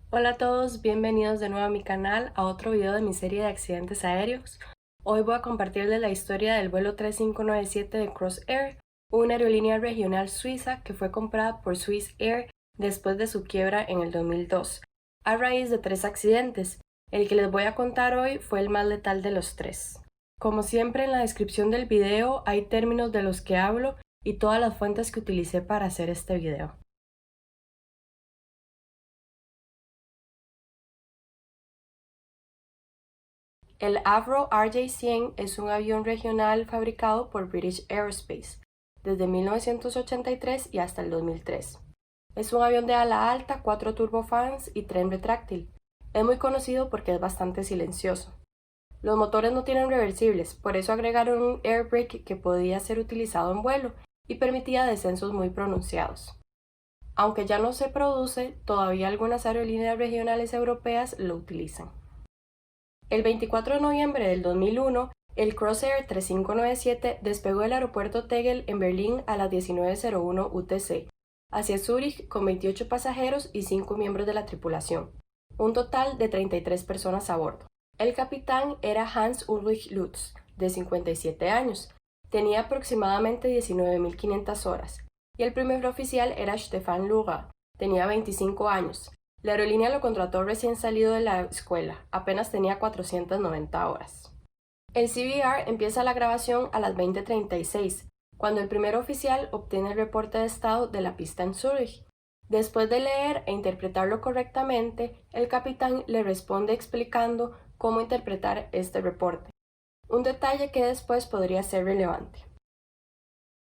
Hola a todos, bienvenidos de nuevo a mi canal, a otro video de mi serie de accidentes aéreos. Hoy voy a compartirles la historia del vuelo 3597 de Crossair, una aerolínea regional suiza que fue comprada por Swiss Air después de su quiebra en el 2002, a raíz de 3 accidentes. El que les voy a contar hoy fue el más letal de los 3. Como siempre, en la descripción del video hay términos de los que hablo y todas las fuentes que utilicé para hacer este video. El Avro RJ-100 es un avión regional fabricado por British Aerospace desde 1983 y hasta el 2003. Es un avión de ala alta, 4 turbofans y tren retráctil. Es muy conocido porque es bastante silencioso. Los motores no tienen reversibles, por eso agregaron un air brake que podía ser utilizado en vuelo y permitía descensos muy pronunciados. Aunque ya no se produce, todavía algunas aerolíneas regionales europeas lo utilizan. El 24 de noviembre del 2001, el Crossair 3597 despegó del aeropuerto Tegel en Berlín a las 19:01 UTC, hacia Zúrich con 28 pasajeros y 5 miembros de la tripulación, un total de 33 personas a bordo. El capitán era Hans Ulrich Lutz, de 57 años, tenía aproximadamente 19.500 horas, y el primer oficial era Stefan Luga, tenía 25 años. La aerolínea lo contrató recién salido de la escuela, apenas tenía 490 horas. El CVR empieza la grabación a las 20:36, cuando el primer oficial obtiene el reporte de estado de la pista en Zúrich. Después de leer e interpretarlo correctamente, el capitán le responde explicando cómo interpretar este reporte, un detalle que después podría ser relevante.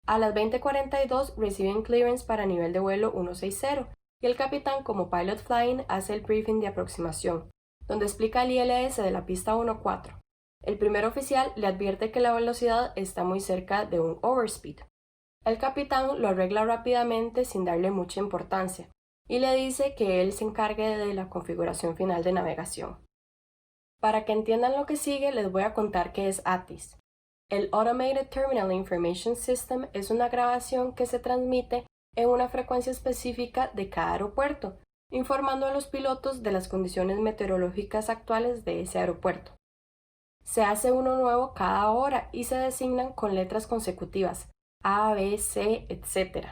A las 20:42 reciben clearance para nivel de vuelo 160 y el capitán como pilot flying hace el briefing de aproximación, donde explica el ILS de la pista 14. El primer oficial le advierte que la velocidad está muy cerca de un overspeed. El capitán lo arregla rápidamente sin darle mucha importancia y le dice que él se encargue de la configuración final de navegación. Para que entiendan lo que sigue, les voy a contar qué es ATIS. El Automated Terminal Information System es una grabación que se transmite en una frecuencia específica de cada aeropuerto, informando a los pilotos de las condiciones meteorológicas actuales de ese aeropuerto. Se hace uno nuevo cada hora y se designan con letras consecutivas, A, B, C, etc.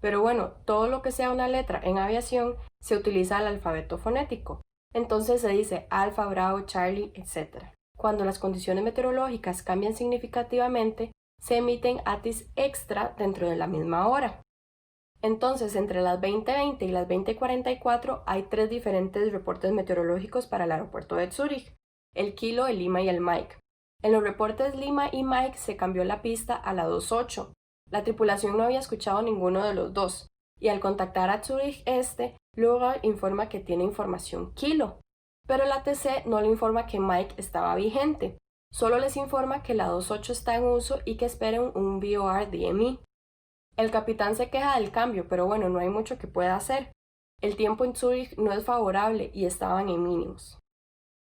Pero bueno, todo lo que sea una letra en aviación se utiliza el alfabeto fonético. Entonces se dice Alfa, Bravo, Charlie, etc. Cuando las condiciones meteorológicas cambian significativamente, se emiten ATIS extra dentro de la misma hora. Entonces, entre las 20:20 y las 20:44 hay 3 diferentes reportes meteorológicos para el aeropuerto de Zúrich, el Kilo, el Lima y el Mike. En los reportes Lima y Mike se cambió la pista a la 28. La tripulación no había escuchado ninguno de los dos, y al contactar a Zurich luego informa que tiene información Kilo, pero el ATC no le informa que Mike estaba vigente, solo les informa que la 28 está en uso y que esperen un VOR DMI. El capitán se queja del cambio, pero bueno, no hay mucho que pueda hacer. El tiempo en Zurich no es favorable y estaban en mínimos.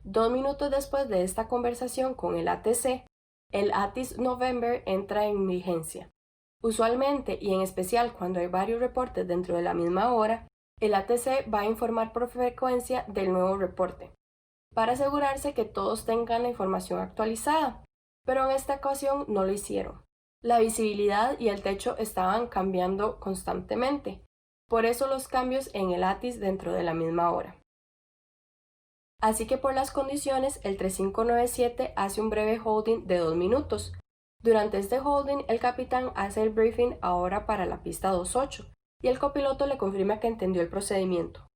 2 minutos después de esta conversación con el ATC, el ATIS November entra en vigencia. Usualmente, y en especial cuando hay varios reportes dentro de la misma hora, el ATC va a informar por frecuencia del nuevo reporte, para asegurarse que todos tengan la información actualizada, pero en esta ocasión no lo hicieron. La visibilidad y el techo estaban cambiando constantemente, por eso los cambios en el ATIS dentro de la misma hora. Así que por las condiciones, el 3597 hace un breve holding de 2 minutos. Durante este holding, el capitán hace el briefing ahora para la pista 28 y el copiloto le confirma que entendió el procedimiento.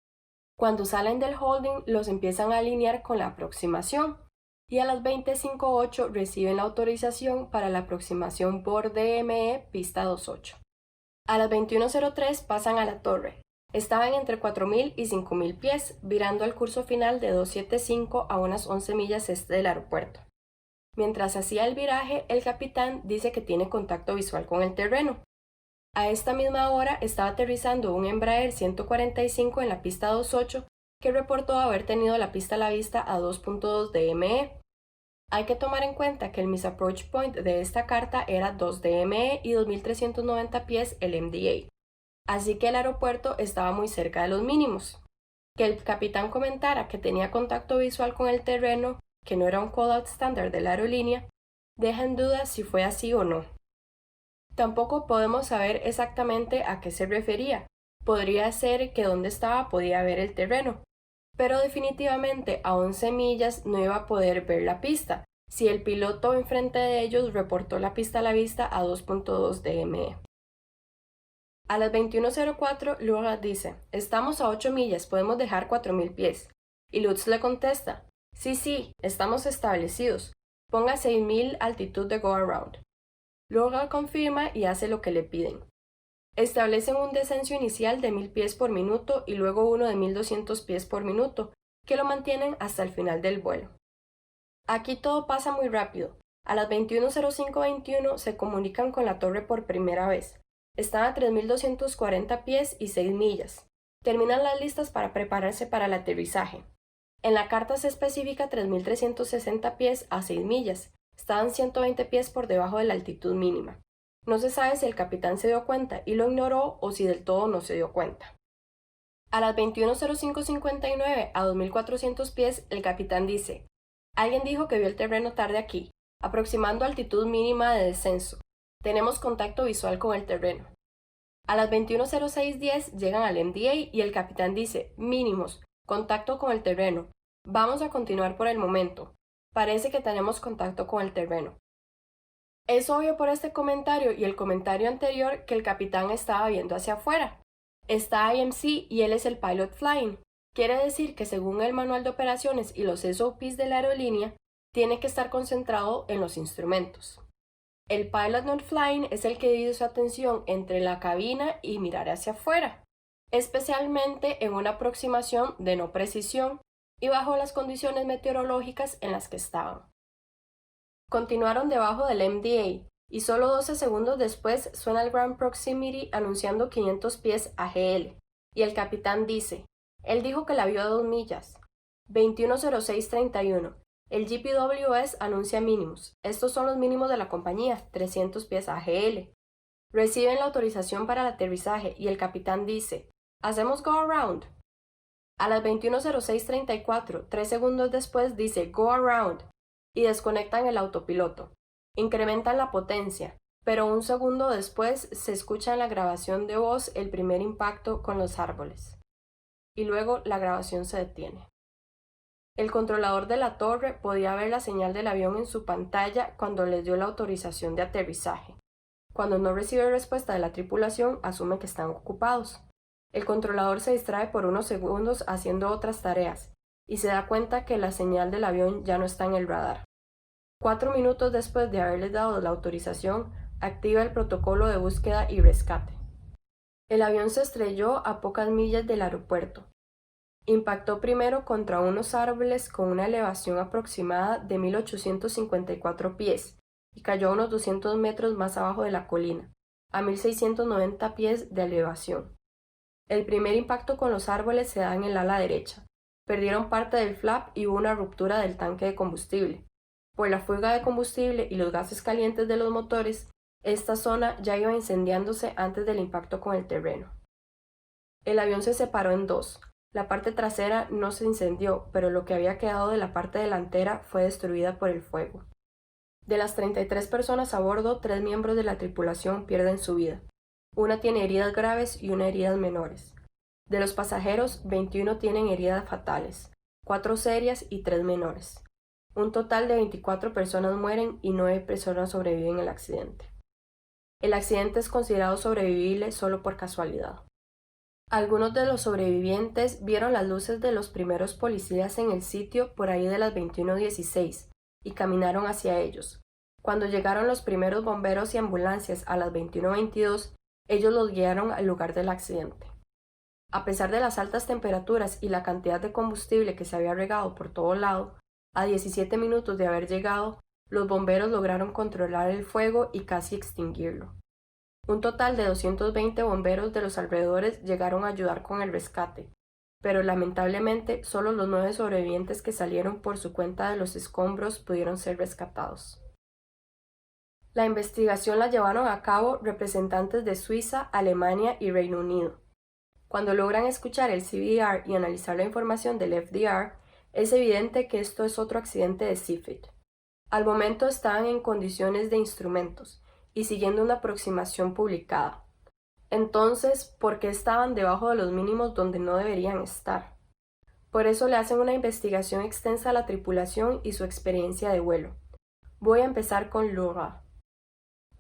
Cuando salen del holding, los empiezan a alinear con la aproximación y a las 20:58 reciben la autorización para la aproximación por DME pista 28. A las 21:03 pasan a la torre. Estaban entre 4.000 y 5.000 pies, virando al curso final de 275 a unas 11 millas este del aeropuerto. Mientras hacía el viraje, el capitán dice que tiene contacto visual con el terreno. A esta misma hora estaba aterrizando un Embraer 145 en la pista 28 que reportó haber tenido la pista a la vista a 2.2 DME. Hay que tomar en cuenta que el Miss Approach Point de esta carta era 2 DME y 2.390 pies el MDA, así que el aeropuerto estaba muy cerca de los mínimos. Que el capitán comentara que tenía contacto visual con el terreno, que no era un call-out estándar de la aerolínea, deja en duda si fue así o no. Tampoco podemos saber exactamente a qué se refería. Podría ser que donde estaba podía ver el terreno, pero definitivamente a 11 millas no iba a poder ver la pista, si el piloto enfrente de ellos reportó la pista a la vista a 2.2 dme. A las 21:04, Lura dice, estamos a 8 millas, podemos dejar 4.000 pies. Y Lutz le contesta, sí, estamos establecidos, ponga 6.000 altitud de go around. Lura confirma y hace lo que le piden. Establecen un descenso inicial de 1.000 pies por minuto y luego uno de 1.200 pies por minuto, que lo mantienen hasta el final del vuelo. Aquí todo pasa muy rápido. A las 21:05:21 se comunican con la torre por primera vez. Están a 3.240 pies y 6 millas. Terminan las listas para prepararse para el aterrizaje. En la carta se especifica 3.360 pies a 6 millas. Estaban 120 pies por debajo de la altitud mínima. No se sabe si el capitán se dio cuenta y lo ignoró o si del todo no se dio cuenta. A las 21:05:59 a 2.400 pies, el capitán dice, alguien dijo que vio el terreno tarde aquí, aproximando altitud mínima de descenso. Tenemos contacto visual con el terreno. A las 21:06:10 llegan al MDA y el capitán dice, mínimos, contacto con el terreno. Vamos a continuar por el momento. Parece que tenemos contacto con el terreno. Es obvio por este comentario y el comentario anterior que el capitán estaba viendo hacia afuera. Está IMC y él es el pilot flying. Quiere decir que según el manual de operaciones y los SOPs de la aerolínea, tiene que estar concentrado en los instrumentos. El pilot not flying es el que divide su atención entre la cabina y mirar hacia afuera, especialmente en una aproximación de no precisión y bajo las condiciones meteorológicas en las que estaban. Continuaron debajo del MDA y solo 12 segundos después suena el Ground Proximity anunciando 500 pies AGL y el capitán dice, él dijo que la vio a 2 millas. 21:06:31. El GPWS anuncia mínimos. Estos son los mínimos de la compañía, 300 pies AGL. Reciben la autorización para el aterrizaje y el capitán dice, ¿hacemos go around? A las 21:06:34, 3 segundos después dice go around y desconectan el autopiloto. Incrementan la potencia, pero un segundo después se escucha en la grabación de voz el primer impacto con los árboles. Y luego la grabación se detiene. El controlador de la torre podía ver la señal del avión en su pantalla cuando les dio la autorización de aterrizaje. Cuando no recibe respuesta de la tripulación, asume que están ocupados. El controlador se distrae por unos segundos haciendo otras tareas y se da cuenta que la señal del avión ya no está en el radar. 4 minutos después de haberles dado la autorización, activa el protocolo de búsqueda y rescate. El avión se estrelló a pocas millas del aeropuerto. Impactó primero contra unos árboles con una elevación aproximada de 1.854 pies y cayó a unos 200 metros más abajo de la colina, a 1.690 pies de elevación. El primer impacto con los árboles se da en el ala derecha. Perdieron parte del flap y hubo una ruptura del tanque de combustible. Por la fuga de combustible y los gases calientes de los motores, esta zona ya iba incendiándose antes del impacto con el terreno. El avión se separó en dos. La parte trasera no se incendió, pero lo que había quedado de la parte delantera fue destruida por el fuego. De las 33 personas a bordo, 3 miembros de la tripulación pierden su vida. Una tiene heridas graves y una heridas menores. De los pasajeros, 21 tienen heridas fatales, 4 serias y 3 menores. Un total de 24 personas mueren y 9 personas sobreviven al accidente. El accidente es considerado sobrevivible solo por casualidad. Algunos de los sobrevivientes vieron las luces de los primeros policías en el sitio por ahí de las 21:16 y caminaron hacia ellos. Cuando llegaron los primeros bomberos y ambulancias a las 21:22, ellos los guiaron al lugar del accidente. A pesar de las altas temperaturas y la cantidad de combustible que se había regado por todo lado, a 17 minutos de haber llegado, los bomberos lograron controlar el fuego y casi extinguirlo. Un total de 220 bomberos de los alrededores llegaron a ayudar con el rescate, pero lamentablemente solo los 9 sobrevivientes que salieron por su cuenta de los escombros pudieron ser rescatados. La investigación la llevaron a cabo representantes de Suiza, Alemania y Reino Unido. Cuando logran escuchar el CVR y analizar la información del FDR, es evidente que esto es otro accidente de CFIT. Al momento estaban en condiciones de instrumentos y siguiendo una aproximación publicada. Entonces, ¿por qué estaban debajo de los mínimos donde no deberían estar? Por eso le hacen una investigación extensa a la tripulación y su experiencia de vuelo. Voy a empezar con Lura.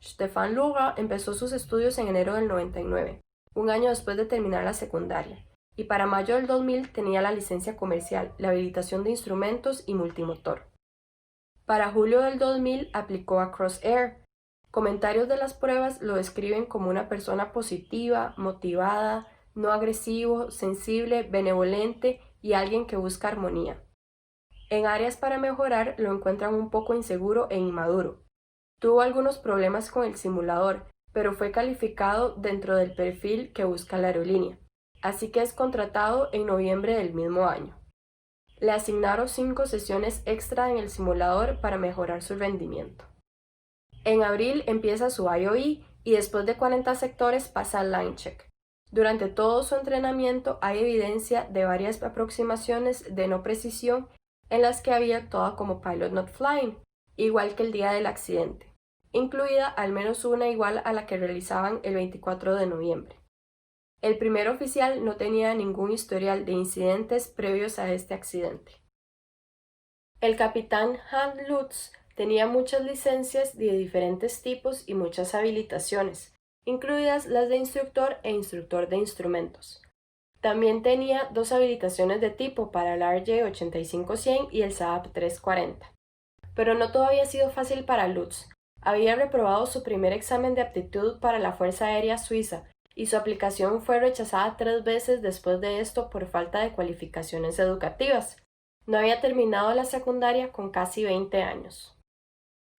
Stefan Lura empezó sus estudios en enero del 99, un año después de terminar la secundaria, y para mayo del 2000 tenía la licencia comercial, la habilitación de instrumentos y multimotor. Para julio del 2000 aplicó a Crossair. Comentarios de las pruebas lo describen como una persona positiva, motivada, no agresivo, sensible, benevolente y alguien que busca armonía. En áreas para mejorar lo encuentran un poco inseguro e inmaduro. Tuvo algunos problemas con el simulador, pero fue calificado dentro del perfil que busca la aerolínea, así que es contratado en noviembre del mismo año. Le asignaron 5 sesiones extra en el simulador para mejorar su rendimiento. En abril empieza su IOE y después de 40 sectores pasa al line check. Durante todo su entrenamiento hay evidencia de varias aproximaciones de no precisión en las que había actuado como pilot not flying, igual que el día del accidente, incluida al menos una igual a la que realizaban el 24 de noviembre. El primer oficial no tenía ningún historial de incidentes previos a este accidente. El capitán Hans Lutz tenía muchas licencias de diferentes tipos y muchas habilitaciones, incluidas las de instructor e instructor de instrumentos. También tenía 2 habilitaciones de tipo para el RJ-85100 y el Saab 340. Pero no todo había sido fácil para Lutz. Había reprobado su primer examen de aptitud para la Fuerza Aérea Suiza y su aplicación fue rechazada 3 veces después de esto por falta de cualificaciones educativas. No había terminado la secundaria con casi 20 años.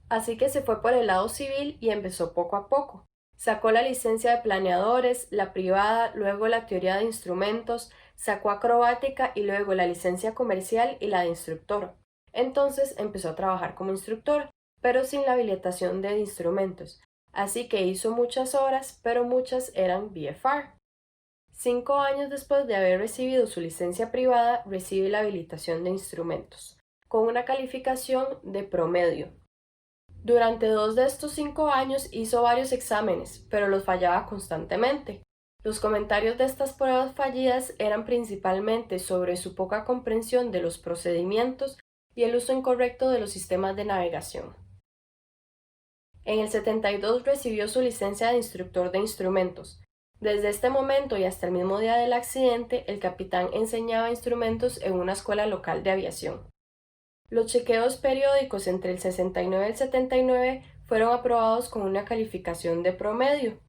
Así que se fue por el lado civil y empezó poco a poco. Sacó la licencia de planeadores, la privada, luego la teoría de instrumentos, sacó acrobática y luego la licencia comercial y la de instructor. Entonces empezó a trabajar como instructor, pero sin la habilitación de instrumentos. Así que hizo muchas horas, pero muchas eran VFR. 5 años después de haber recibido su licencia privada, recibe la habilitación de instrumentos, con una calificación de promedio. Durante 2 de estos 5 años hizo varios exámenes, pero los fallaba constantemente. Los comentarios de estas pruebas fallidas eran principalmente sobre su poca comprensión de los procedimientos y el uso incorrecto de los sistemas de navegación. En el 72 recibió su licencia de instructor de instrumentos. Desde este momento y hasta el mismo día del accidente, el capitán enseñaba instrumentos en una escuela local de aviación. Los chequeos periódicos entre el 69 y el 79 fueron aprobados con una calificación de promedio,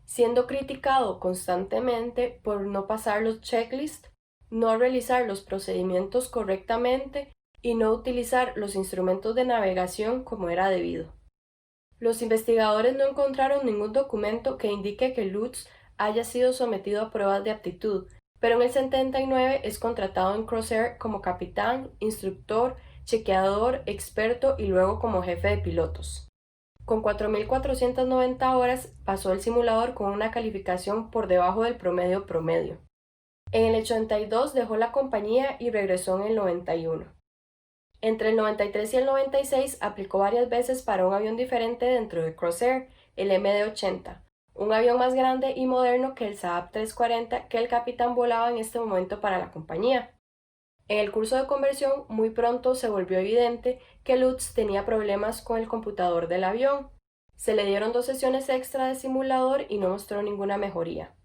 siendo criticado constantemente por no pasar los checklists, no realizar los procedimientos correctamente y no utilizar los instrumentos de navegación como era debido. Los investigadores no encontraron ningún documento que indique que Lutz haya sido sometido a pruebas de aptitud, pero en el 79 es contratado en Crossair como capitán, instructor, chequeador, experto y luego como jefe de pilotos. Con 4.490 horas pasó el simulador con una calificación por debajo del promedio. En el 82 dejó la compañía y regresó en el 91. Entre el 93 y el 96 aplicó varias veces para un avión diferente dentro de Crossair, el MD-80, un avión más grande y moderno que el Saab 340 que el capitán volaba en este momento para la compañía. En el curso de conversión, muy pronto se volvió evidente que Lutz tenía problemas con el computador del avión. Se le dieron 2 sesiones extra de simulador y no mostró ninguna mejoría.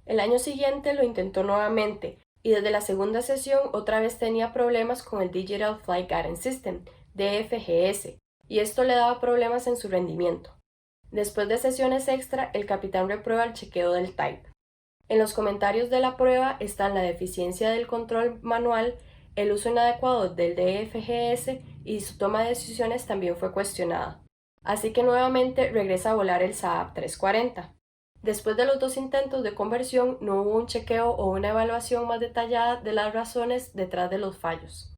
El año siguiente lo intentó nuevamente y desde la segunda sesión otra vez tenía problemas con el Digital Flight Guidance System, DFGS, y esto le daba problemas en su rendimiento. Después de sesiones extra, el capitán reprueba el chequeo del type. En los comentarios de la prueba están la deficiencia del control manual, el uso inadecuado del DFGS y su toma de decisiones también fue cuestionada. Así que nuevamente regresa a volar el Saab 340. Después de los 2 intentos de conversión no hubo un chequeo o una evaluación más detallada de las razones detrás de los fallos.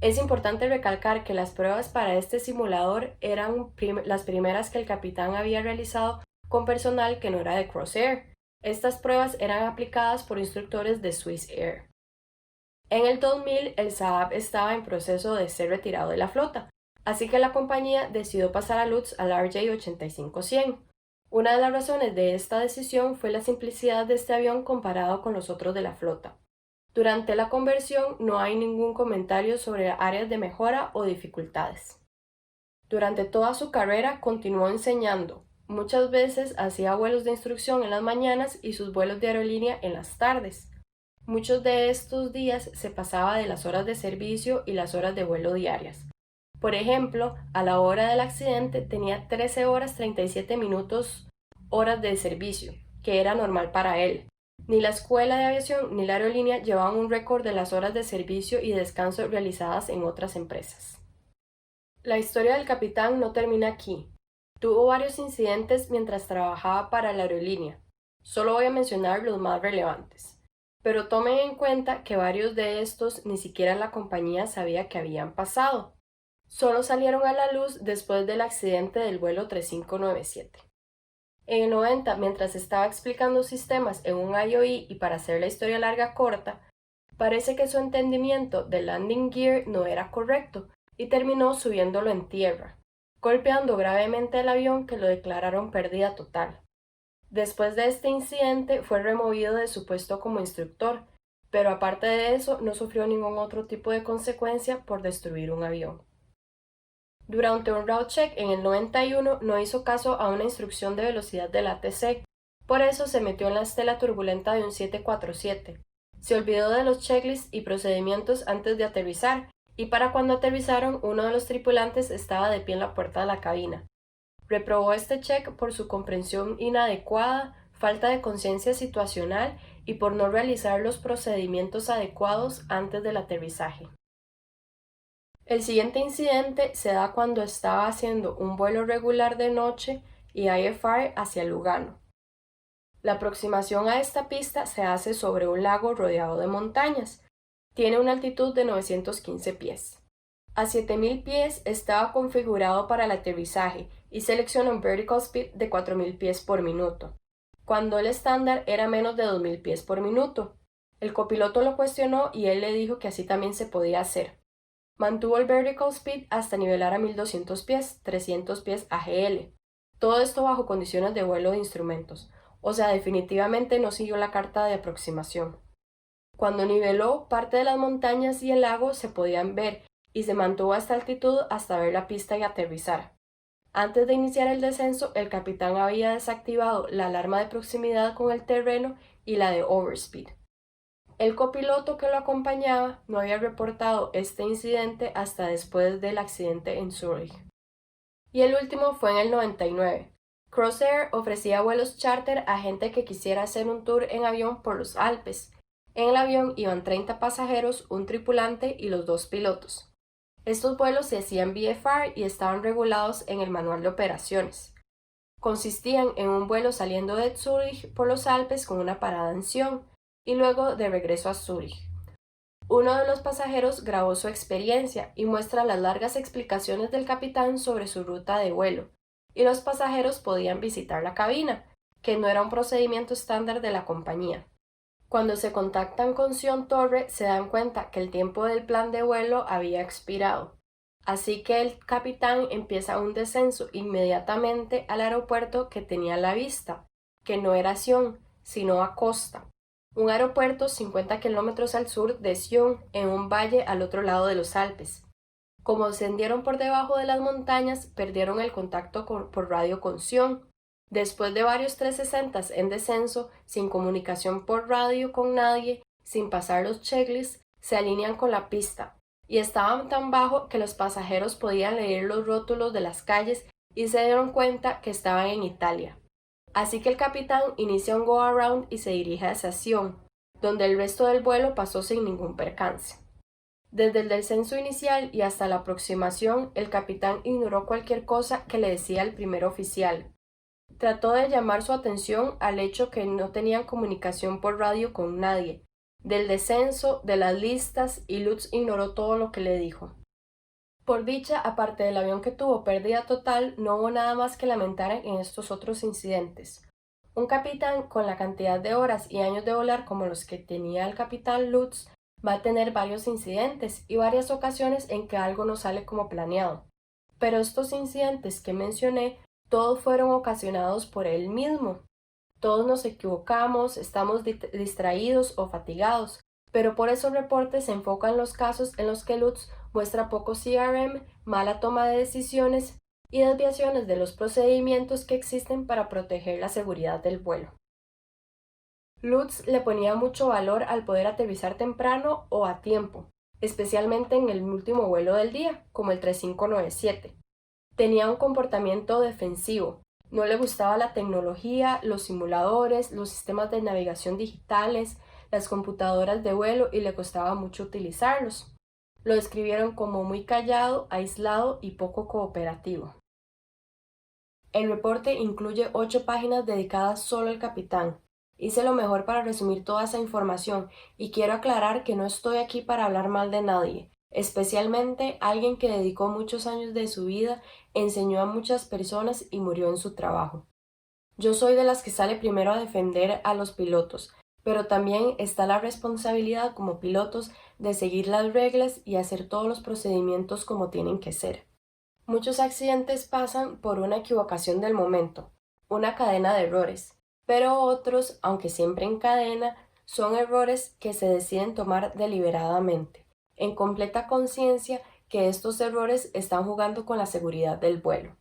Es importante recalcar que las pruebas para este simulador eran las primeras que el capitán había realizado con personal que no era de Crossair. Estas pruebas eran aplicadas por instructores de Swiss Air. En el 2000, el Saab estaba en proceso de ser retirado de la flota, así que la compañía decidió pasar a Lutz al RJ85-100. Una de las razones de esta decisión fue la simplicidad de este avión comparado con los otros de la flota. Durante la conversión no hay ningún comentario sobre áreas de mejora o dificultades. Durante toda su carrera continuó enseñando. Muchas veces hacía vuelos de instrucción en las mañanas y sus vuelos de aerolínea en las tardes. Muchos de estos días se pasaba de las horas de servicio y las horas de vuelo diarias. Por ejemplo, a la hora del accidente tenía 13 horas 37 minutos horas de servicio, que era normal para él. Ni la escuela de aviación ni la aerolínea llevaban un récord de las horas de servicio y descanso realizadas en otras empresas. La historia del capitán no termina aquí. Tuvo varios incidentes mientras trabajaba para la aerolínea. Solo voy a mencionar los más relevantes. Pero tomen en cuenta que varios de estos ni siquiera la compañía sabía que habían pasado. Solo salieron a la luz después del accidente del vuelo 3597. En el 90, mientras estaba explicando sistemas en un IOE y para hacer la historia larga corta, parece que su entendimiento del landing gear no era correcto y terminó subiéndolo en tierra, golpeando gravemente el avión que lo declararon pérdida total. Después de este incidente fue removido de su puesto como instructor, pero aparte de eso no sufrió ningún otro tipo de consecuencia por destruir un avión. Durante un route check en el 91 no hizo caso a una instrucción de velocidad del ATC, por eso se metió en la estela turbulenta de un 747. Se olvidó de los checklists y procedimientos antes de aterrizar, y para cuando aterrizaron uno de los tripulantes estaba de pie en la puerta de la cabina. Reprobó este check por su comprensión inadecuada, falta de conciencia situacional y por no realizar los procedimientos adecuados antes del aterrizaje. El siguiente incidente se da cuando estaba haciendo un vuelo regular de noche y IFR hacia Lugano. La aproximación a esta pista se hace sobre un lago rodeado de montañas. Tiene una altitud de 915 pies. A 7000 pies estaba configurado para el aterrizaje y seleccionó un vertical speed de 4000 pies por minuto, cuando el estándar era menos de 2000 pies por minuto. El copiloto lo cuestionó y él le dijo que así también se podía hacer. Mantuvo el vertical speed hasta nivelar a 1200 pies, 300 pies AGL. Todo esto bajo condiciones de vuelo de instrumentos, o sea, definitivamente no siguió la carta de aproximación. Cuando niveló, parte de las montañas y el lago se podían ver y se mantuvo a esta altitud hasta ver la pista y aterrizar. Antes de iniciar el descenso, el capitán había desactivado la alarma de proximidad con el terreno y la de overspeed. El copiloto que lo acompañaba no había reportado este incidente hasta después del accidente en Zurich. Y el último fue en el 99. Crossair ofrecía vuelos charter a gente que quisiera hacer un tour en avión por los Alpes. En el avión iban 30 pasajeros, un tripulante y los 2 pilotos. Estos vuelos se hacían VFR y estaban regulados en el manual de operaciones. Consistían en un vuelo saliendo de Zurich por los Alpes con una parada en Sion y luego de regreso a Zurich. Uno de los pasajeros grabó su experiencia y muestra las largas explicaciones del capitán sobre su ruta de vuelo, y los pasajeros podían visitar la cabina, que no era un procedimiento estándar de la compañía. Cuando se contactan con Sion Torre se dan cuenta que el tiempo del plan de vuelo había expirado, así que el capitán empieza un descenso inmediatamente al aeropuerto que tenía a la vista, que no era Sion, sino Acosta, un aeropuerto 50 kilómetros al sur de Sion, en un valle al otro lado de los Alpes. Como ascendieron por debajo de las montañas, perdieron el contacto por radio con Sion. Después de varios 360 en descenso, sin comunicación por radio con nadie, sin pasar los checklists, se alinean con la pista, y estaban tan bajo que los pasajeros podían leer los rótulos de las calles y se dieron cuenta que estaban en Italia. Así que el capitán inicia un go-around y se dirige hacia Sion, donde el resto del vuelo pasó sin ningún percance. Desde el descenso inicial y hasta la aproximación, el capitán ignoró cualquier cosa que le decía el primer oficial. Trató de llamar su atención al hecho que no tenían comunicación por radio con nadie, del descenso, de las listas, y Lutz ignoró todo lo que le dijo. Por dicha, aparte del avión que tuvo pérdida total, no hubo nada más que lamentar en estos otros incidentes. Un capitán con la cantidad de horas y años de volar como los que tenía el capitán Lutz va a tener varios incidentes y varias ocasiones en que algo no sale como planeado. Pero estos incidentes que mencioné, todos fueron ocasionados por él mismo. Todos nos equivocamos, estamos distraídos o fatigados, pero por esos reportes se enfocan los casos en los que Lutz muestra poco CRM, mala toma de decisiones y desviaciones de los procedimientos que existen para proteger la seguridad del vuelo. Lutz le ponía mucho valor al poder aterrizar temprano o a tiempo, especialmente en el último vuelo del día, como el 3597. Tenía un comportamiento defensivo, no le gustaba la tecnología, los simuladores, los sistemas de navegación digitales, las computadoras de vuelo y le costaba mucho utilizarlos. Lo describieron como muy callado, aislado y poco cooperativo. El reporte incluye 8 páginas dedicadas solo al capitán. Hice lo mejor para resumir toda esa información y quiero aclarar que no estoy aquí para hablar mal de nadie, especialmente alguien que dedicó muchos años de su vida, enseñó a muchas personas y murió en su trabajo. Yo soy de las que sale primero a defender a los pilotos, pero también está la responsabilidad como pilotos de seguir las reglas y hacer todos los procedimientos como tienen que ser. Muchos accidentes pasan por una equivocación del momento, una cadena de errores, pero otros, aunque siempre en cadena, son errores que se deciden tomar deliberadamente, en completa conciencia que estos errores están jugando con la seguridad del vuelo.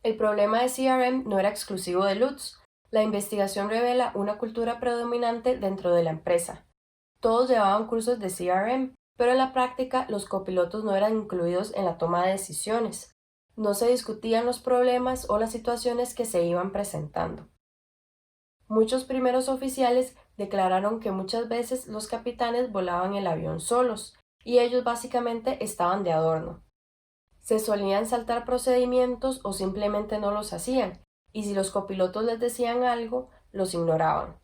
El problema de CRM no era exclusivo de Lutz. La investigación revela una cultura predominante dentro de la empresa. Todos llevaban cursos de CRM, pero en la práctica los copilotos no eran incluidos en la toma de decisiones. No se discutían los problemas o las situaciones que se iban presentando. Muchos primeros oficiales declararon que muchas veces los capitanes volaban el avión solos, y ellos básicamente estaban de adorno. Se solían saltar procedimientos o simplemente no los hacían, y si los copilotos les decían algo, los ignoraban.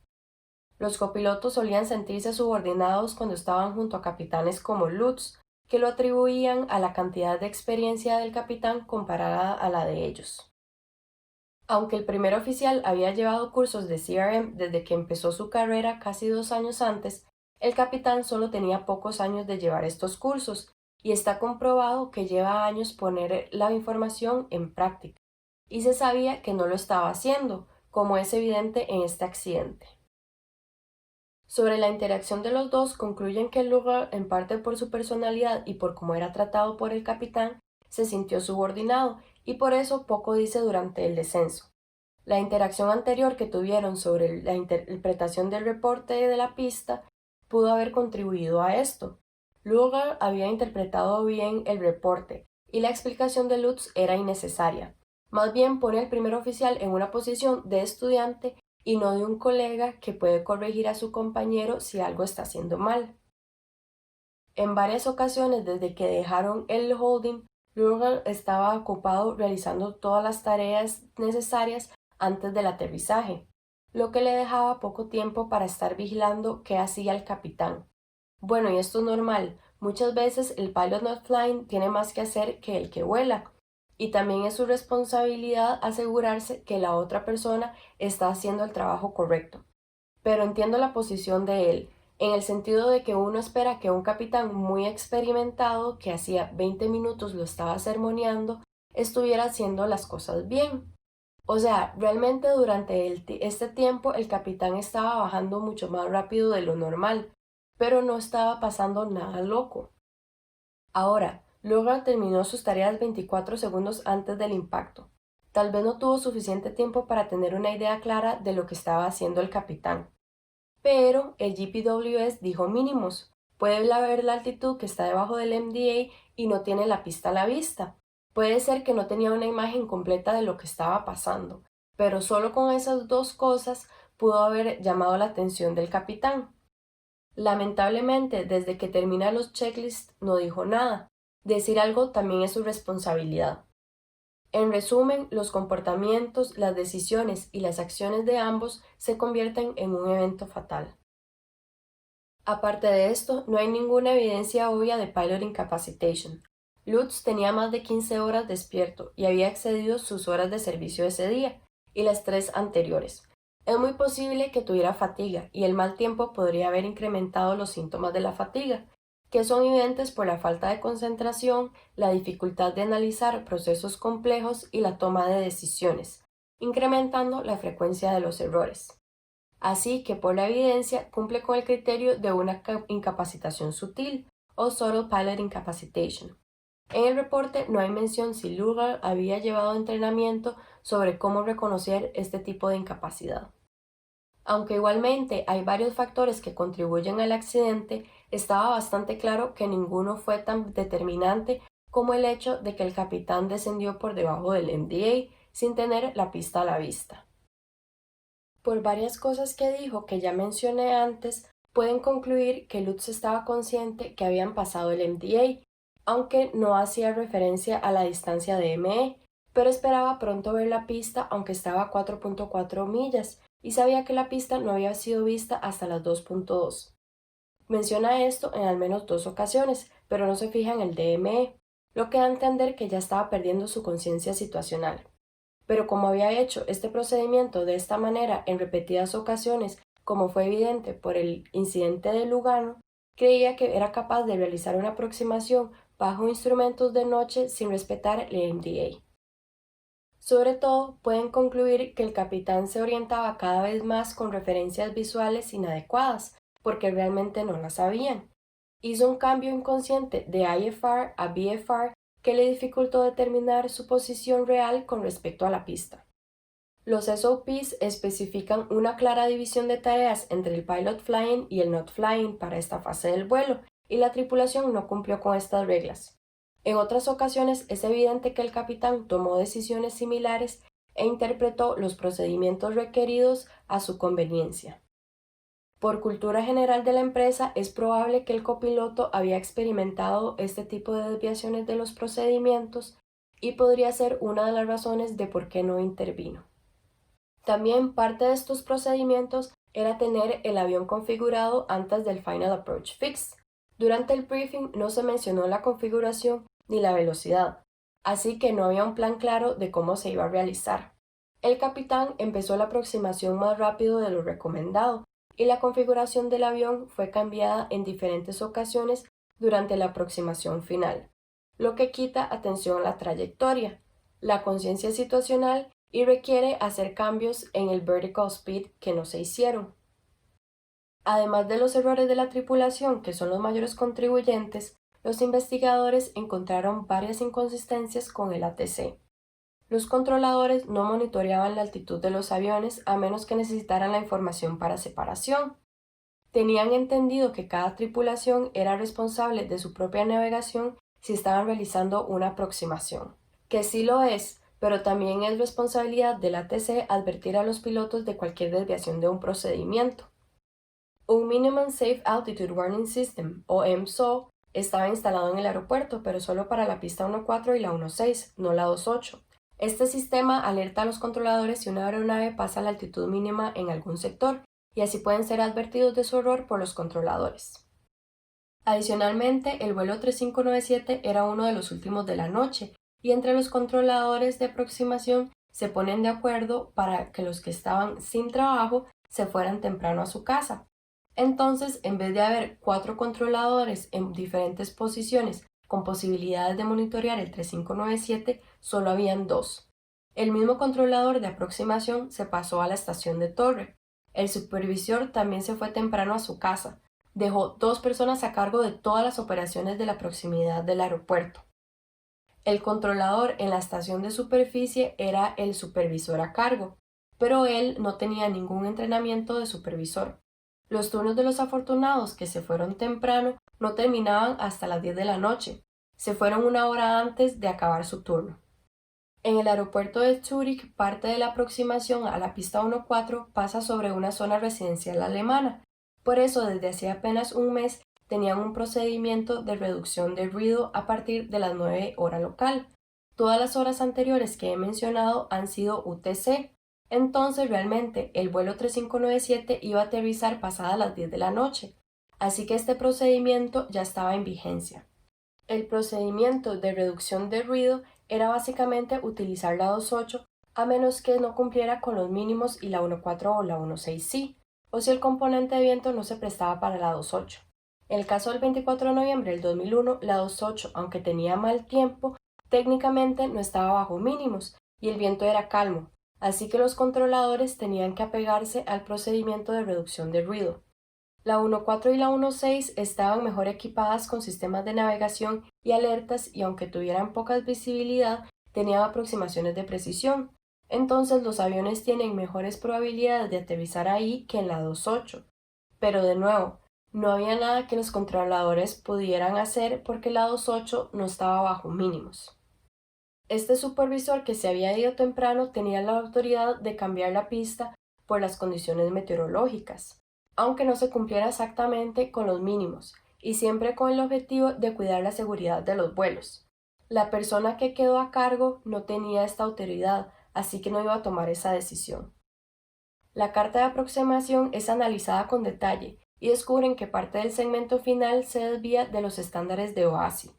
Los copilotos solían sentirse subordinados cuando estaban junto a capitanes como Lutz, que lo atribuían a la cantidad de experiencia del capitán comparada a la de ellos. Aunque el primer oficial había llevado cursos de CRM desde que empezó su carrera casi 2 años antes, el capitán solo tenía pocos años de llevar estos cursos, y está comprobado que lleva años poner la información en práctica, y se sabía que no lo estaba haciendo, como es evidente en este accidente. Sobre la interacción de los dos, concluyen que Lugar, en parte por su personalidad y por cómo era tratado por el capitán, se sintió subordinado y por eso poco dice durante el descenso. La interacción anterior que tuvieron sobre la interpretación del reporte de la pista pudo haber contribuido a esto. Lugar había interpretado bien el reporte y la explicación de Lutz era innecesaria. Más bien pone al primer oficial en una posición de estudiante y no de un colega que puede corregir a su compañero si algo está haciendo mal. En varias ocasiones desde que dejaron el holding, Lugar estaba ocupado realizando todas las tareas necesarias antes del aterrizaje, lo que le dejaba poco tiempo para estar vigilando qué hacía el capitán. Bueno, y esto es normal, muchas veces el pilot not flying tiene más que hacer que el que vuela, y también es su responsabilidad asegurarse que la otra persona está haciendo el trabajo correcto. Pero entiendo la posición de él, en el sentido de que uno espera que un capitán muy experimentado, que hacía 20 minutos lo estaba sermoneando, estuviera haciendo las cosas bien. O sea, realmente durante este tiempo el capitán estaba bajando mucho más rápido de lo normal, pero no estaba pasando nada loco. Ahora, Logan terminó sus tareas 24 segundos antes del impacto. Tal vez no tuvo suficiente tiempo para tener una idea clara de lo que estaba haciendo el capitán. Pero el GPWS dijo mínimos. Puede ver la altitud que está debajo del MDA y no tiene la pista a la vista. Puede ser que no tenía una imagen completa de lo que estaba pasando, pero solo con esas dos cosas pudo haber llamado la atención del capitán. Lamentablemente, desde que termina los checklists no dijo nada. Decir algo también es su responsabilidad. En resumen, los comportamientos, las decisiones y las acciones de ambos se convierten en un evento fatal. Aparte de esto, no hay ninguna evidencia obvia de pilot incapacitation. Lutz tenía más de 15 horas despierto y había excedido sus horas de servicio ese día y las 3 anteriores, Es muy posible que tuviera fatiga y el mal tiempo podría haber incrementado los síntomas de la fatiga, que son evidentes por la falta de concentración, la dificultad de analizar procesos complejos y la toma de decisiones, incrementando la frecuencia de los errores. Así que por la evidencia cumple con el criterio de una incapacitación sutil o subtle pilot incapacitation. En el reporte no hay mención si Lugar había llevado entrenamiento sobre cómo reconocer este tipo de incapacidad. Aunque igualmente hay varios factores que contribuyen al accidente, estaba bastante claro que ninguno fue tan determinante como el hecho de que el capitán descendió por debajo del MDA sin tener la pista a la vista. Por varias cosas que dijo que ya mencioné antes, pueden concluir que Lutz estaba consciente que habían pasado el MDA, aunque no hacía referencia a la distancia de ME, pero esperaba pronto ver la pista aunque estaba a 4.4 millas y sabía que la pista no había sido vista hasta las 2.2. Menciona esto en al menos 2 ocasiones, pero no se fija en el DME, lo que da a entender que ya estaba perdiendo su conciencia situacional. Pero como había hecho este procedimiento de esta manera en repetidas ocasiones, como fue evidente por el incidente de Lugano, creía que era capaz de realizar una aproximación bajo instrumentos de noche sin respetar el MDA. Sobre todo, pueden concluir que el capitán se orientaba cada vez más con referencias visuales inadecuadas, porque realmente no las sabían. Hizo un cambio inconsciente de IFR a BFR que le dificultó determinar su posición real con respecto a la pista. Los SOPs especifican una clara división de tareas entre el pilot flying y el not flying para esta fase del vuelo, y la tripulación no cumplió con estas reglas. En otras ocasiones es evidente que el capitán tomó decisiones similares e interpretó los procedimientos requeridos a su conveniencia. Por cultura general de la empresa, es probable que el copiloto había experimentado este tipo de desviaciones de los procedimientos y podría ser una de las razones de por qué no intervino. También parte de estos procedimientos era tener el avión configurado antes del Final Approach Fix. Durante el briefing no se mencionó la configuración ni la velocidad, así que no había un plan claro de cómo se iba a realizar. El capitán empezó la aproximación más rápido de lo recomendado y la configuración del avión fue cambiada en diferentes ocasiones durante la aproximación final, lo que quita atención a la trayectoria, la conciencia situacional y requiere hacer cambios en el vertical speed que no se hicieron. Además de los errores de la tripulación, que son los mayores contribuyentes, los investigadores encontraron varias inconsistencias con el ATC. Los controladores no monitoreaban la altitud de los aviones a menos que necesitaran la información para separación. Tenían entendido que cada tripulación era responsable de su propia navegación si estaban realizando una aproximación, que sí lo es, pero también es responsabilidad del ATC advertir a los pilotos de cualquier desviación de un procedimiento. Un Minimum Safe Altitude Warning System, o MSO, estaba instalado en el aeropuerto, pero solo para la pista 1.4 y la 1.6, no la 2.8. Este sistema alerta a los controladores si una aeronave pasa la altitud mínima en algún sector, y así pueden ser advertidos de su error por los controladores. Adicionalmente, el vuelo 3597 era uno de los últimos de la noche, y entre los controladores de aproximación se ponen de acuerdo para que los que estaban sin trabajo se fueran temprano a su casa. Entonces, en vez de haber 4 controladores en diferentes posiciones con posibilidades de monitorear el 3597, solo habían 2. El mismo controlador de aproximación se pasó a la estación de torre. El supervisor también se fue temprano a su casa. Dejó 2 personas a cargo de todas las operaciones de la proximidad del aeropuerto. El controlador en la estación de superficie era el supervisor a cargo, pero él no tenía ningún entrenamiento de supervisor. Los turnos de los afortunados que se fueron temprano no terminaban hasta las 10 de la noche. Se fueron una hora antes de acabar su turno. En el aeropuerto de Zúrich, parte de la aproximación a la pista 1.4 pasa sobre una zona residencial alemana. Por eso, desde hace apenas un mes, tenían un procedimiento de reducción de ruido a partir de las 9 horas local. Todas las horas anteriores que he mencionado han sido UTC. Entonces, realmente, el vuelo 3597 iba a aterrizar pasadas las 10 de la noche. Así que este procedimiento ya estaba en vigencia. El procedimiento de reducción de ruido era básicamente utilizar la 2.8 a menos que no cumpliera con los mínimos y la 1.4 o la 1.6 sí, o si el componente de viento no se prestaba para la 2.8. En el caso del 24 de noviembre del 2001, la 2.8, aunque tenía mal tiempo, técnicamente no estaba bajo mínimos y el viento era calmo, así que los controladores tenían que apegarse al procedimiento de reducción de ruido. La 1.4 y la 1.6 estaban mejor equipadas con sistemas de navegación y alertas y aunque tuvieran poca visibilidad, tenían aproximaciones de precisión. Entonces los aviones tienen mejores probabilidades de aterrizar ahí que en la 2.8. Pero de nuevo, no había nada que los controladores pudieran hacer porque la 2.8 no estaba bajo mínimos. Este supervisor que se había ido temprano tenía la autoridad de cambiar la pista por las condiciones meteorológicas, aunque no se cumpliera exactamente con los mínimos, y siempre con el objetivo de cuidar la seguridad de los vuelos. La persona que quedó a cargo no tenía esta autoridad, así que no iba a tomar esa decisión. La carta de aproximación es analizada con detalle y descubren que parte del segmento final se desvía de los estándares de OASI.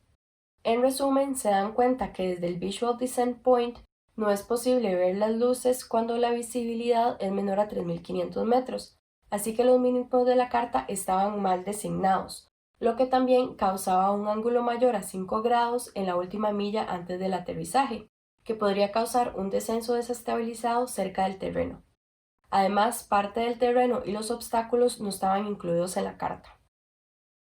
En resumen, se dan cuenta que desde el Visual Descent Point no es posible ver las luces cuando la visibilidad es menor a 3.500 metros, así que los mínimos de la carta estaban mal designados, lo que también causaba un ángulo mayor a 5 grados en la última milla antes del aterrizaje, que podría causar un descenso desestabilizado cerca del terreno. Además, parte del terreno y los obstáculos no estaban incluidos en la carta.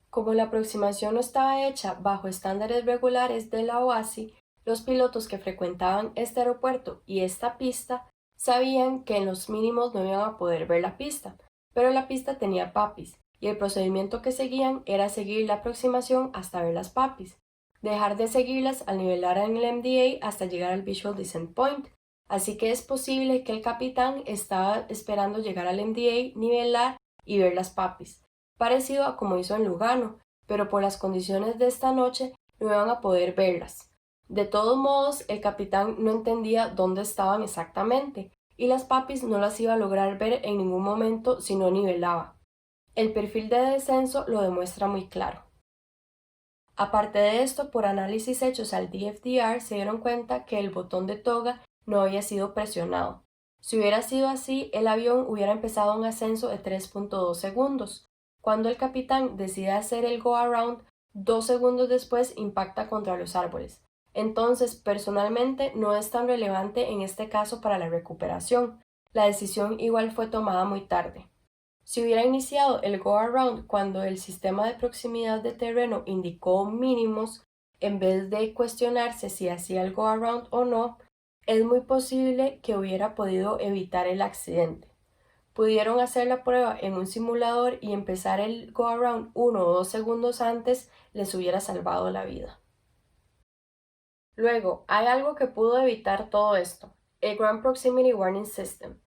Como la aproximación no estaba hecha bajo estándares regulares de la OASI, los pilotos que frecuentaban este aeropuerto y esta pista sabían que en los mínimos no iban a poder ver la pista, pero la pista tenía papis y el procedimiento que seguían era seguir la aproximación hasta ver las papis, dejar de seguirlas al nivelar en el MDA hasta llegar al Visual Descent Point. Así que es posible que el capitán estaba esperando llegar al MDA, nivelar y ver las papis, parecido a como hizo en Lugano, pero por las condiciones de esta noche no iban a poder verlas. De todos modos, el capitán no entendía dónde estaban exactamente, y las papis no las iba a lograr ver en ningún momento si no nivelaba. El perfil de descenso lo demuestra muy claro. Aparte de esto, por análisis hechos al DFDR se dieron cuenta que el botón de toga no había sido presionado. Si hubiera sido así, el avión hubiera empezado un ascenso de 3.2 segundos. Cuando el capitán decide hacer el go around, 2 segundos después impacta contra los árboles. Entonces, personalmente, no es tan relevante en este caso para la recuperación. La decisión igual fue tomada muy tarde. Si hubiera iniciado el go around cuando el sistema de proximidad de terreno indicó mínimos, en vez de cuestionarse si hacía el go around o no, es muy posible que hubiera podido evitar el accidente. Pudieron hacer la prueba en un simulador y empezar el go around 1 o 2 segundos antes les hubiera salvado la vida. Luego, hay algo que pudo evitar todo esto, el Ground Proximity Warning System.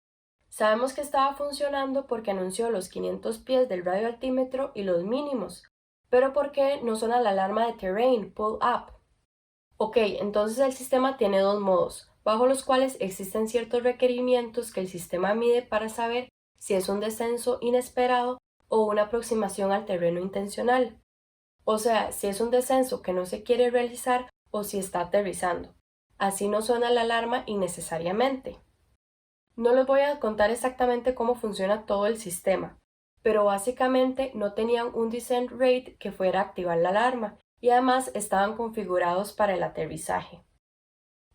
Sabemos que estaba funcionando porque anunció los 500 pies del radioaltímetro y los mínimos, pero ¿por qué no suena la alarma de terrain, pull up? Ok, entonces el sistema tiene dos modos, bajo los cuales existen ciertos requerimientos que el sistema mide para saber si es un descenso inesperado o una aproximación al terreno intencional. O sea, si es un descenso que no se quiere realizar o si está aterrizando. Así no suena la alarma innecesariamente. No les voy a contar exactamente cómo funciona todo el sistema, pero básicamente no tenían un descent rate que fuera a activar la alarma y además estaban configurados para el aterrizaje.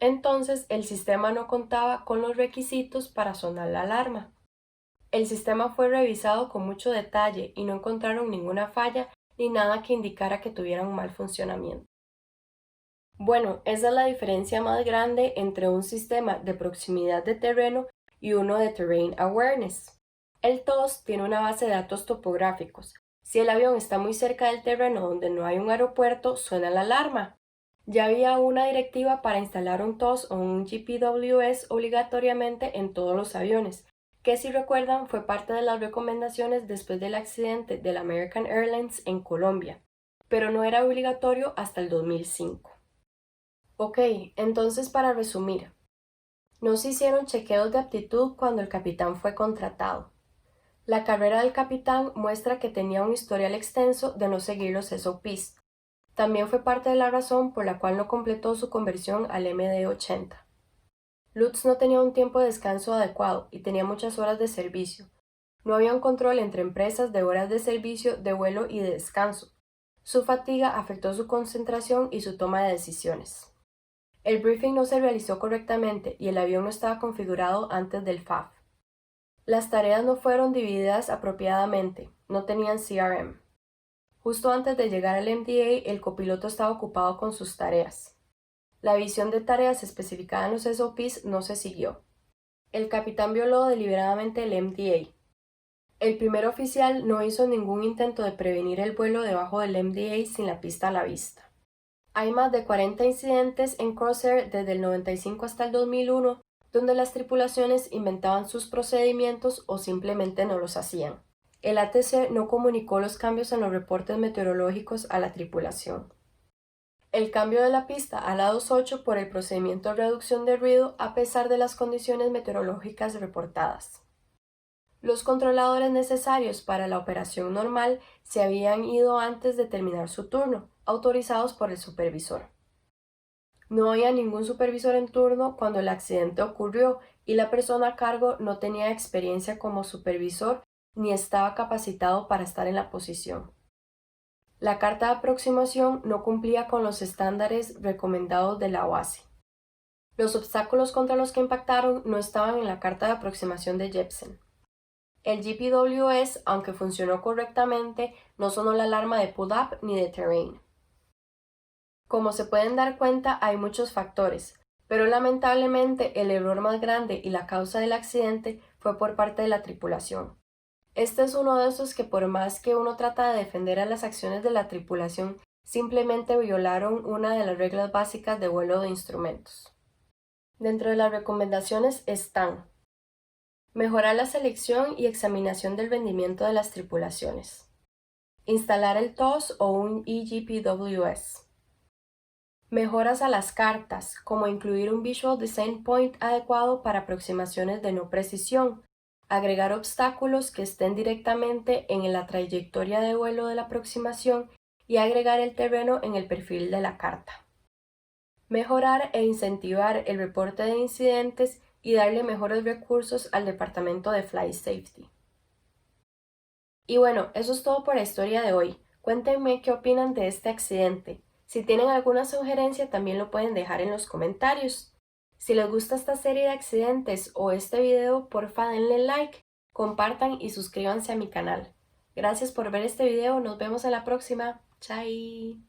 Entonces el sistema no contaba con los requisitos para sonar la alarma. El sistema fue revisado con mucho detalle y no encontraron ninguna falla ni nada que indicara que tuviera un mal funcionamiento. Bueno, esa es la diferencia más grande entre un sistema de proximidad de terreno y uno de Terrain Awareness. El TOS tiene una base de datos topográficos. Si el avión está muy cerca del terreno donde no hay un aeropuerto, suena la alarma. Ya había una directiva para instalar un TOS o un GPWS obligatoriamente en todos los aviones, que si recuerdan fue parte de las recomendaciones después del accidente del American Airlines en Colombia, pero no era obligatorio hasta el 2005. Ok, entonces para resumir, no se hicieron chequeos de aptitud cuando el capitán fue contratado. La carrera del capitán muestra que tenía un historial extenso de no seguir los SOPs. También fue parte de la razón por la cual no completó su conversión al MD-80. Lutz no tenía un tiempo de descanso adecuado y tenía muchas horas de servicio. No había un control entre empresas de horas de servicio, de vuelo y de descanso. Su fatiga afectó su concentración y su toma de decisiones. El briefing no se realizó correctamente y el avión no estaba configurado antes del FAF. Las tareas no fueron divididas apropiadamente, no tenían CRM. Justo antes de llegar al MDA, el copiloto estaba ocupado con sus tareas. La visión de tareas especificada en los SOPs no se siguió. El capitán violó deliberadamente el MDA. El primer oficial no hizo ningún intento de prevenir el vuelo debajo del MDA sin la pista a la vista. Hay más de 40 incidentes en Crossair desde el 95 hasta el 2001, donde las tripulaciones inventaban sus procedimientos o simplemente no los hacían. El ATC no comunicó los cambios en los reportes meteorológicos a la tripulación. El cambio de la pista a la 28 por el procedimiento de reducción de ruido a pesar de las condiciones meteorológicas reportadas. Los controladores necesarios para la operación normal se habían ido antes de terminar su turno, autorizados por el supervisor. No había ningún supervisor en turno cuando el accidente ocurrió y la persona a cargo no tenía experiencia como supervisor ni estaba capacitado para estar en la posición. La carta de aproximación no cumplía con los estándares recomendados de la OASI. Los obstáculos contra los que impactaron no estaban en la carta de aproximación de Jepsen. El GPWS, aunque funcionó correctamente, no sonó la alarma de pull up ni de terrain. Como se pueden dar cuenta, hay muchos factores, pero lamentablemente el error más grande y la causa del accidente fue por parte de la tripulación. Este es uno de esos que por más que uno trata de defender a las acciones de la tripulación, simplemente violaron una de las reglas básicas de vuelo de instrumentos. Dentro de las recomendaciones están mejorar la selección y examinación del rendimiento de las tripulaciones, instalar el TOS o un EGPWS, mejoras a las cartas, como incluir un Visual Design Point adecuado para aproximaciones de no precisión, agregar obstáculos que estén directamente en la trayectoria de vuelo de la aproximación y agregar el terreno en el perfil de la carta. Mejorar e incentivar el reporte de incidentes y darle mejores recursos al departamento de Flight Safety. Y bueno, eso es todo por la historia de hoy. Cuéntenme qué opinan de este accidente. Si tienen alguna sugerencia también lo pueden dejar en los comentarios. Si les gusta esta serie de accidentes o este video, porfa denle like, compartan y suscríbanse a mi canal. Gracias por ver este video, nos vemos en la próxima. Chai.